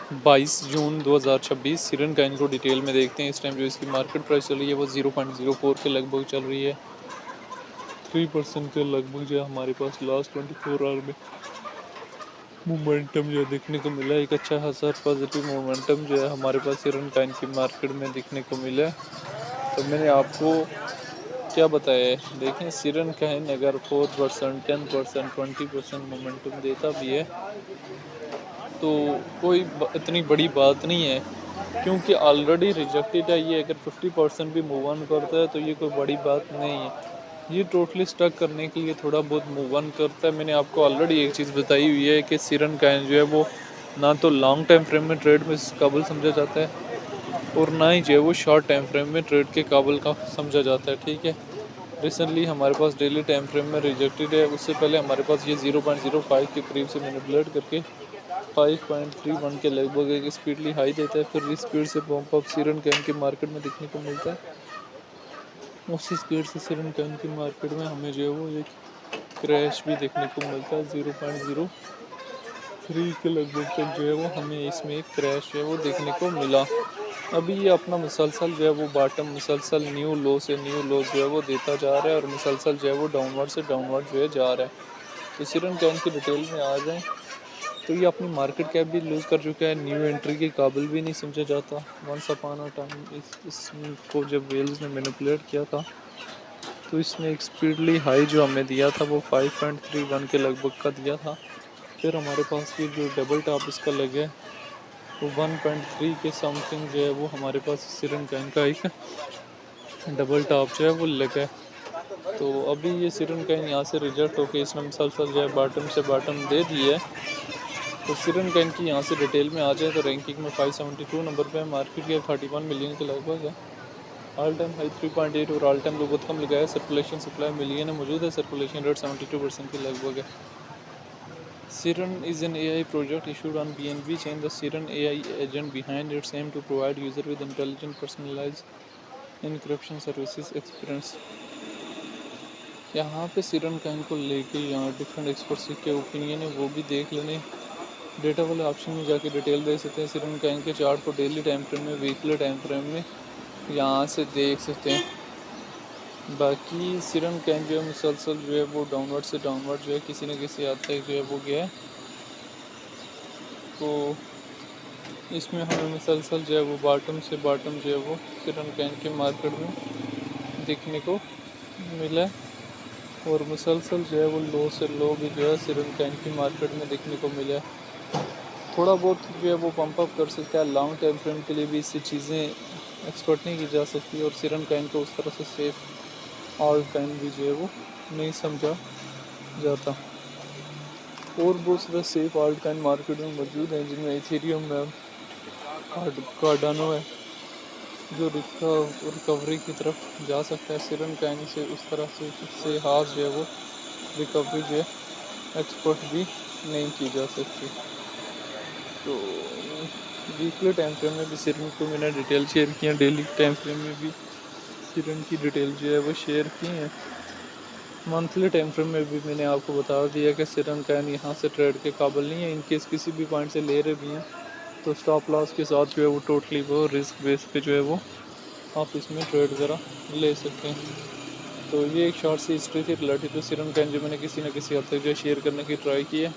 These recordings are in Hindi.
22 जून 2026 सिरन काइन को डिटेल में देखते हैं। इस टाइम जो इसकी मार्केट प्राइस चल रही है वो 0.04 के लगभग चल रही है। 3% के लगभग जो है हमारे पास लास्ट 24 आवर में मोमेंटम जो है देखने को मिला। एक अच्छा खासा पॉजिटिव मोमेंटम जो है हमारे पास सिरन काइन की मार्केट में देखने को मिला। तो मैंने आपको क्या बताया है, देखें सिरन काइन अगर 4%, 10%, 20% मोमेंटम देता भी है तो कोई इतनी बड़ी बात नहीं है, क्योंकि ऑलरेडी रिजेक्टेड है। ये अगर 50% भी मूव ऑन करता है तो ये कोई बड़ी बात नहीं है। ये टोटली स्टक करने के लिए थोड़ा बहुत मूव ऑन करता है। मैंने आपको ऑलरेडी एक चीज़ बताई हुई है कि सिरन काइन जो है वो ना तो लॉन्ग टाइम फ्रेम में ट्रेड में काबिल समझा जाता है और ना ही जो है वो शॉर्ट टाइम फ्रेम में ट्रेड के काबिल का समझा जाता है। ठीक है, रिसेंटली हमारे पास डेली टाइम फ्रेम में रिजेक्टेड है। उससे पहले हमारे पास ये 0.05 के करीब से मैनिपुलेट करके 5.31 के लगभग एक स्पीडली हाई देता है, फिर इस स्पीड से पंप अप सिरन कैन के मार्केट में देखने को मिलता है। उसी स्पीड से सिरन कैन की मार्केट में हमें जो है वो एक क्रैश भी देखने को मिलता है। 0.03 के लगभग तक जो है वो हमें इसमें एक क्रैश है वो देखने को मिला। अभी ये अपना मुसलसल जो है वो बॉटम मुसलसल न्यू लो से न्यू लो जो है वो देता जा रहा है और मुसलसल जो है वो डाउनवर्ड से डाउनवर्ड जो है जा रहा है। तो सिरन कैन की डिटेल में आ जाए तो ये अपनी मार्केट कैप भी लूज़ कर चुका है, न्यू एंट्री के काबिल भी नहीं समझा जाता। वंस अपॉन अ टाइम इसको जब वेल्स ने मैनिपुलेट किया था तो इसने एक स्पीडली हाई जो हमें दिया था वो 5.31 के लगभग का दिया था। फिर हमारे पास ये जो डबल टॉप इसका लगे वो 1.3 के समथिंग जो है वो हमारे पास सिरन कैन का एक डबल टॉप जो है वो लगा है। तो अभी ये सिरन कैन यहाँ से रिजेक्ट होकर इसने मुसलसल जो है बॉटम से बॉटम दे दी है। तो सिरन कैन की यहाँ से डिटेल में आ जाए तो रैंकिंग में 572 नंबर पे है। मार्केट कैप 31 मिलियन के लगभग है। ऑल टाइम हाई 3.8 और ऑल टाइम लो बहुत कम लगाया है। सर्कुलेशन सप्लाई मिलियन में मौजूद है। सर्कुलेशन रेट 72% के लगभग है। Siren is an AI project issued on BNB chain. The Siren AI agent behind its aim to provide user with intelligent, personalized encryption services experience. यहाँ पे सिरन कैन को लेके यहाँ डिफरेंट एक्सपर्ट्स के ओपिनियन है वो भी देख लेने। डेटा वाले ऑप्शन में जाके डिटेल देख सकते हैं। सिरन कैन के चार्ट को डेली टाइम फ्रेम में, वीकली टाइम फ्रेम में यहाँ से देख सकते हैं। बाकी सिरन कैन जो है मुसलसल जो है वो डाउनवर्ड से डाउनवर्ड जो है किसी न किसी हद तक जो है वो गया है। तो इसमें हमें मुसलसल जो है वो बॉटम से बॉटम जो है वो सिरन कैन के मार्केट में देखने को मिला है और मुसलसल जो है वो लो से लो भी जो है सिरन कैन की मार्केट में देखने को मिला है। थोड़ा बहुत जो है वो पंप अप कर सकता है। लॉन्ग टाइम फ्रेम के लिए भी इससे चीज़ें एक्सपर्ट नहीं की जा सकती और सिरन कैन को उस तरह से सेफ ऑल टाइम भी जो है वो नहीं समझा जाता। और बहुत सारा सेफ ऑल टाइम मार्केट में मौजूद हैं जिनमें इथेरियम है, कार्डानो है जो रिकवरी की तरफ जा सकता है। सिरन कैन से उस तरह से हाथ जो है वो रिकवरी जो है एक्सपर्ट भी नहीं की जा सकती। तो वीकली टाइम फ्रेम में भी सिरन को मैंने डिटेल शेयर की है, डेली टाइम फ्रेम में भी सिरन की डिटेल जो है वो शेयर की है। मंथली टाइम फ्रेम में भी मैंने आपको बता दिया कि सिरन कैन यहाँ से ट्रेड के काबिल नहीं है। इनकेस किसी भी पॉइंट से ले रहे भी हैं तो स्टॉप लॉस के साथ जो है वो टोटली वो रिस्क बेस पे जो है वो आप इसमें ट्रेड ज़रा ले सकते हैं। तो ये एक शॉर्ट सी हिस्ट्री थी रिलेटेड टू सिरन कैन जो मैंने किसी न किसी हद तक जो शेयर करने की ट्राई की है।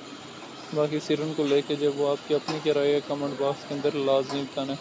बाकी सिरन को लेके जब वो आपकी अपनी क्या राय है कमेंट बॉक्स के अंदर लाजमी बताना।